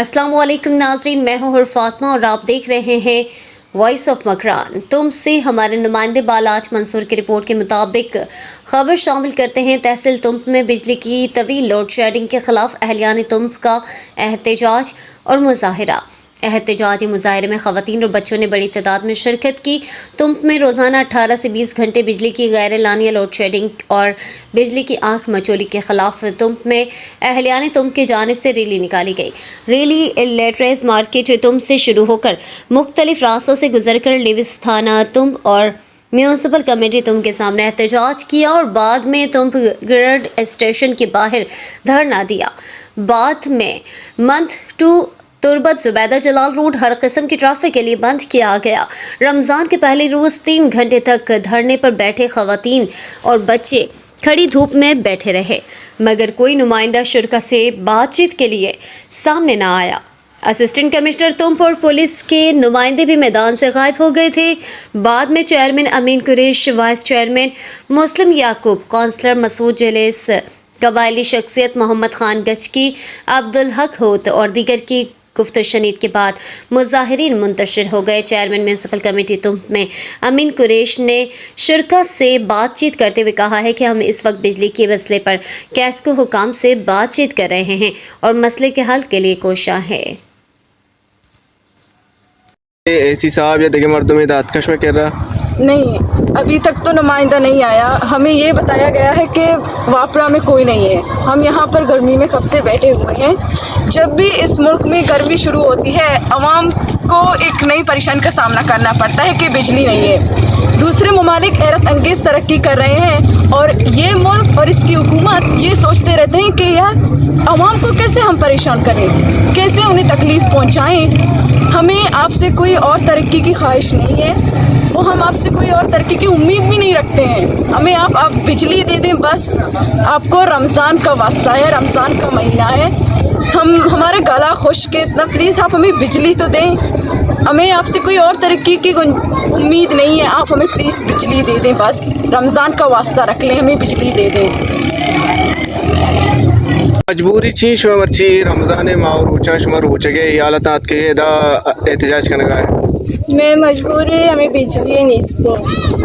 अस्सलाम वालेकुम नाज़रीन, मैं हूँ फातिमा और आप देख रहे हैं वॉइस ऑफ मकरान। तुम से हमारे नुमाइंदे बालाज मंसूर की रिपोर्ट के मुताबिक खबर शामिल करते हैं। तहसील तुंब में बिजली की तवील लोड शेडिंग के खिलाफ अहलियान तुंब का एहतजाज और मुजाहिरा। एहतजाजी मुजाहरे में ख़वातीन और बच्चों ने बड़ी तादाद में शिरकत की। तुंब में रोज़ाना 18 से 20 घंटे बिजली की गैर लानिया लोड शेडिंग और बिजली की आंख मचोली के खिलाफ तुंब में अहलियान तुंब की जानिब से रैली निकाली गई। रैली लेटरेज मार्केट तुंब से शुरू होकर मुख्तलिफ रास्तों से गुजर कर लिविस थाना तुंब और म्यूनसिपल कमेटी तुंब के सामने एहतजाज किया और बाद में तुंब ग्रिड स्टेशन के बाहर धरना दिया। बाद में मंथ 2 तुरबत जुबैदा जलाल रोड हर किस्म की ट्रैफिक के लिए बंद किया गया। रमज़ान के पहले रोज़ 3 घंटे तक धरने पर बैठे ख़वातीन और बच्चे खड़ी धूप में बैठे रहे, मगर कोई नुमाइंदा शुरा से बातचीत के लिए सामने न आया। असिस्टेंट कमिश्नर तुंब और पुलिस के नुमाइंदे भी मैदान से गायब हो गए थे। बाद में चेयरमैन अमीन कुरैश, वाइस चेयरमैन मुस्लिम याकूब, काउंसलर मसूद जलेस, कबायली शख्सियत मोहम्मद खान गचकी, अब्दुल हक होत और दीगर की गुफ्त शनीद के बाद मुजाहिरीन मुंतशिर हो गए। चेयरमैन म्यूनसिपल कमेटी तुंब में अमीन कुरैश ने शिरका से बातचीत करते हुए कहा है कि हम इस वक्त बिजली के मसले पर कैस्को हुकाम से बातचीत कर रहे हैं और मसले के हल के लिए कोशा है। एसी साहब या देखिए मर्दों में दादकश में कर रहा नहीं, अभी तक तो नुमाइंदा नहीं आया। हमें ये बताया गया है कि वापरा में कोई नहीं है। हम यहाँ पर गर्मी में कब से बैठे हुए हैं। जब भी इस मुल्क में गर्मी शुरू होती है, अवाम को एक नई परेशानी का सामना करना पड़ता है कि बिजली नहीं है। दूसरे ममालिक हैरत अंगेज़ तरक्की कर रहे हैं और ये मुल्क और इसकी हुकूमत ये सोचते रहते हैं कि यार अवाम को कैसे हम परेशान करें, कैसे उन्हें तकलीफ़ पहुँचाएँ। हमें आपसे कोई और तरक्की की ख्वाहिश नहीं है, वो हम आपसे कोई और तरक्की की उम्मीद भी नहीं रखते हैं। हमें आप बिजली दे दें बस। आपको रमज़ान का वास्ता है, रमज़ान का महीना है, हमारे गला खुश्क है, इतना प्लीज़ आप हमें बिजली तो दें। हमें आपसे कोई और तरक्की की उम्मीद नहीं है, आप हमें प्लीज़ बिजली दे दें बस। रमज़ान का वास्ता रख लें, हमें बिजली दे दें। मजबूरी छी शुमा मर्ची रमज़ान माह रोचा शुमा रोचगे हालत के दा एहतजाज करने का है। मैं मजबूर है, हमें बिजली नहीं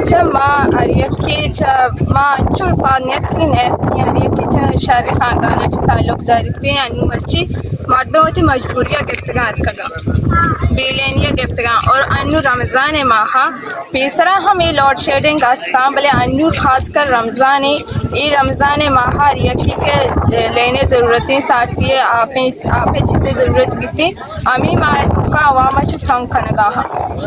जब माँ अरियकी जब माँ चुर पानियत की नैत अरियकी जब शहर खानदाना च ताल्लुक दारिते हैं अनु मर्ची मर्दों की मजबूरियाँ गिफ्तगार कगा बेलेनिया गिफ्तगा और अनु रमज़ान माह तीसरा हमें लोड शेडिंग आस्ता भले अनु खासकर रमज़ान ये रमज़ान माह अरियकी के लेने ज़रूरतें साथी है आपे चीज़ें ज़रूरत की थी अमी माँ का आवाम छुटंग खनगा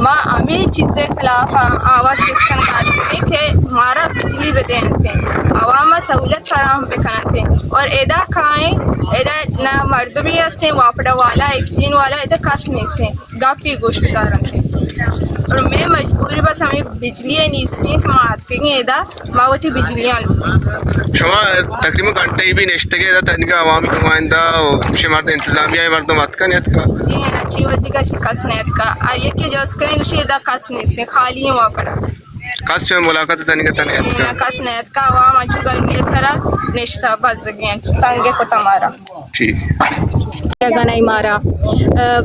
माँ अमी चीज़ें खिलाफ आवाज़ चिस्कन करते थे हमारा बिजली बदेन थे आवाम सहूलत फराहम बेखना थे और एदा खाएँ एदा ना मर्द भी हंसते वापड़ा वाला एक्सीन वाला एदा कस नहीं से गापी गोश्त दारन थे और मैं मजबूरी बस हमें बिजली नहीं सी मात के एदा मावती बिजलियाँ शुमा तकरीबन घंटे भी नेश्ते के दा तनिका अवामी नुमाइंदा शुमार इंतजामिया है मर्दों मत का नियत का जी है ना चीवती का शिकस नियत का और ये कि जो उसके निषेधा कस नहीं से खाली है वापड़ा कस में मुलाकात तनिका तनियत का कस नियत का अवाम अचु गर्मी सरा निश्ता बज गए तंगे को तमारा ठीक गिरेगा नहीं मारा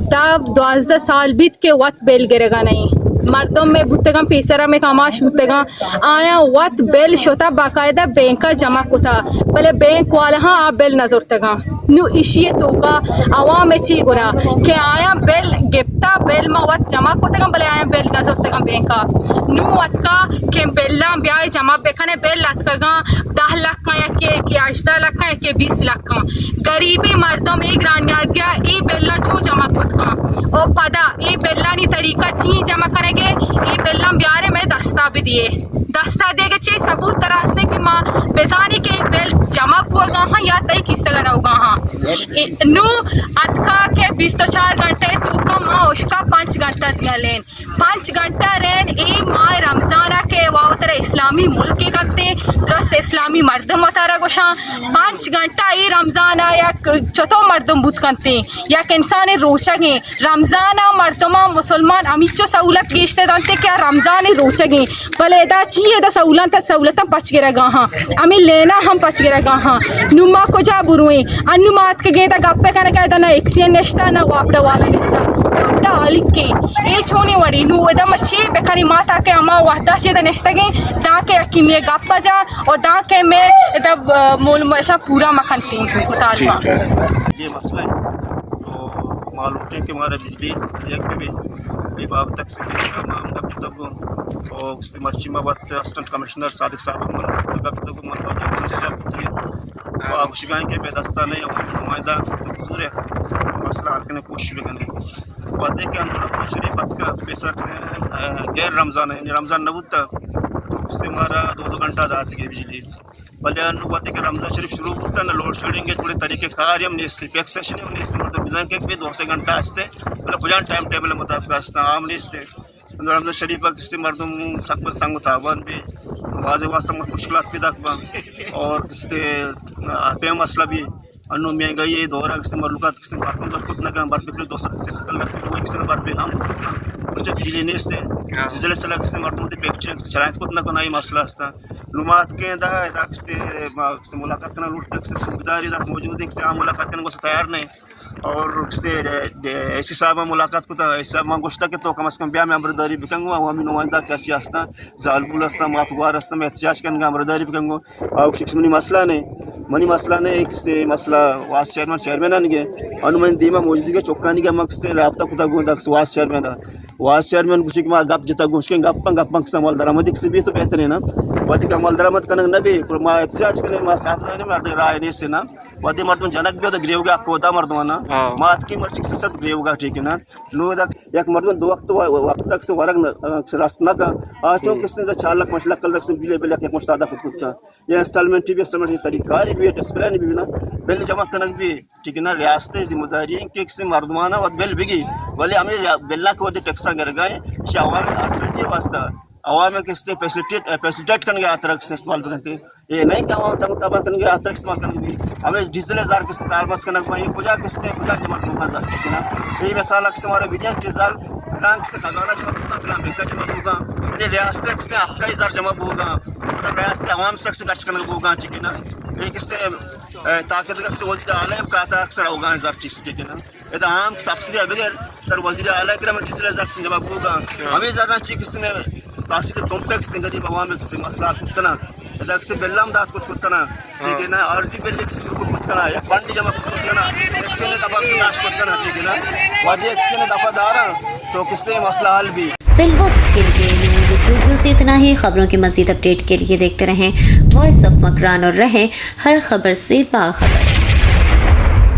दा 12 साल बीत के वक्त बेल गिरेगा नहीं मर्दों में बुतगा पेसरा में कामाश बुतगा आया वत बेल शोता बाकायदा बैंक का जमा कुता भले बैंक वाला हाँ आप बेल नजर तगा नु इशिए तोगा आवाम में ची गुना के आया बेल गिफ्ता बेल में वत जमा कुतगा भले आया बेल नजर तगा बैंक का नु वत का के बेल्ला ब्याह जमा बेखने बेल लटकगा 10 लाख का या के 18 लाख का या के 20 लाख का गरीबी मर्दों में ग्रानिया गया ई बेल्ला जो जमा कुतगा ओ पदा ई बेल्ला नी तरीका ची जमा करेंगे ई बेल्ला ब्यारे में दस्ता भी दिए दस्ता देगे चे सबूत तरासने की माँ बेजानी के बेल जमा हुआ हाँ या तय किस तरह होगा हाँ नु अटका के 24 घंटे तू का माँ उसका 5 घंटा दिया लेन 5 घंटा रेन ई माँ रमजाना के वाव तरह इस्लाम اسلامی ملک کرتے درست اسلامی مردم وطارہ گوشاں 5 گھنٹہ ای رمضان یک چطو مردم بود کنتے یک انسان روچگیں رمضان مردمہ مسلمان امیچو سہولت گیشتے دانتے کیا رمضان روچگیں بلے ادا چیئے دا سہولتاں پچ گرہ گا ہاں امی لینا ہم پچ گرہ گا ہاں نما کجا بروئیں انو مات کے گئے دا گپے کنے گئے دا نا ایکسین نشتا نا واپڑا والا نشتا واپڑا آلک کے اے چھونے وڑی نو ادا مچھے بکانی ماتا کے اما وحدہ شیدہ نشتگیں دا کے اکی میں گپا جا اور دا کے میں ادا مول ایسا پورا مکھنتی مطالبہ یہ مسئلہ ہے تو معلوم ہے کہ ہمارا بجلی ایک بھی کئی باب تک سے اور اس مرچی مبت اسسٹنٹ کمشنر صادق صاحب شگائیں کے بے دستہ نہیں نمائندہ حضور ہے مسئلہ حل کرنے کی کوشش بھی کریں وعدے کے اندر شریفت کا پیسہ غیر رمضان ہے یعنی رمضان نبود تھا تو اس سے ہمارا 2 گھنٹہ آتی ہے بجلی بلے وعدے کہ رمضان شریف شروع ہوتا ہے نا لوڈ شیڈنگ کے تھوڑے طریقے کار ہم نہیں استے پیک سیشن ہم نہیں استے مطلب بزن کے بھی 2 گھنٹہ استے بلے کجان ٹائم ٹیبل مطابق استا عام نہیں استے رمضان شریف کا کسی مردم سخت بستانگو تابان بھی واضح واسطہ مشکلات پیدا کبا اور اس سے پیم مسئلہ بھی انو مہنگائی ہے دورہ کسی مرلوکات کسی بارکن دست کتنا کام بار پکلی 270 لاکھ کوئی کسی بار پہ ہم کتنا اور جب بجلی نہیں استے زلزلے سے کسی مردم ہوتی پیکچرنگ سے چلائیں کتنا کو نئی مسئلہ استا لومات کے دا کسی ملاقات کرنا لوٹتا کسی سوبداری دا موجود ہے کسی عام ملاقات کرنے کو تیار نہیں اور ایسی صاحب ملاقات کو ایسی صاحب گوشتا کہ تو کم از کم بیا میں امرداری بکنگو عوامی نمائندہ کیا چیز ہستا زالبول ہستا ماتوار ہستا میں احتجاج کرنے کا امرداری بکنگو اور شخص منی مسئلہ نہیں ایک سے مسئلہ واس چیئرمین آنے گئے انومین دیما موجودی کے چوکانی کے مقصد رابطہ کتا گو دا واس چیئرمین گوشی کہ گپ جتا گوش کے گپ کسا مال درآمدی کسی بھی تو بہتر ہے نا وادی کا مال درآمد کرنے نہ بھی ما احتجاج کرنے ما صاحب نے میں رائے نہیں سے نا وادی مردم جنک بھی گریو گا کو دا مردوانا مات کی مرچ سے سب گریو گا ٹھیک ہے نا لو دا ایک مردم 2 وقت تک سے ورگ راست نہ کا آچو کس نے 4 لاکھ مشلق کل رکھ سے بجلی بل ایک مستادا خود کا یہ انسٹالمنٹ بھی انسٹالمنٹ طریقہ بھی ڈسپلن بھی نا بل جمع کرنے بھی ٹھیک ہے نا ریاست ذمہ داری کے سے مردمانہ و بل بگی بلے ہمیں بلنا کو ٹیکسا کر گئے کہ عوام اصل واسطہ عوام کس سے فیسلیٹیٹ کرنے کے آترک سے استعمال کرتے ہیں یہ نہیں کہ عوام تنگ تابر کرنے کے آترک استعمال کرنے کی ہمیں ڈیزل ہزار کس کار بس کرنا یہ کجا کس سے کجا جمع ہوگا ہزار ٹھیک ہے نا یہی مثال اکثر ہمارے ودیا کے ہزار فلان سے خزانہ جمع ہوگا فلان بینکا جمع ہوگا یعنی ریاست سے آپ کا ہزار جمع ہوگا مطلب ریاست عوام سے اکثر خرچ کرنے ہوگا ٹھیک ہے نا یہ کس سے طاقت سے وزیر اعلیٰ کا آتا اکثر ہوگا ہزار چیز ٹھیک ہے نا یہ عام سبسڈی بغیر سر وزیر اعلیٰ کے ڈیزل ہزار سے جمع ہوگا ہمیں زیادہ چیز کس نے تحصیل کمپلیکس سے غریب عوام سے مسئلہ خود کرنا سے بلام داد خود کرنا ٹھیک ہے نا عرضی بل سے خود کرنا یا فنڈ جمع خود کرنا ایکشن نے دفعہ سے ناش خود کرنا ٹھیک ہے نا وادی ایکشن نے دفعہ دارا تو کس سے مسئلہ حل بھی فی الوقت کے لیے نیوز اسٹوڈیو سے اتنا ہی. خبروں کی مزید اپڈیٹ کے لیے دیکھتے رہیں وائس آف مکران اور رہیں ہر خبر سے باخبر.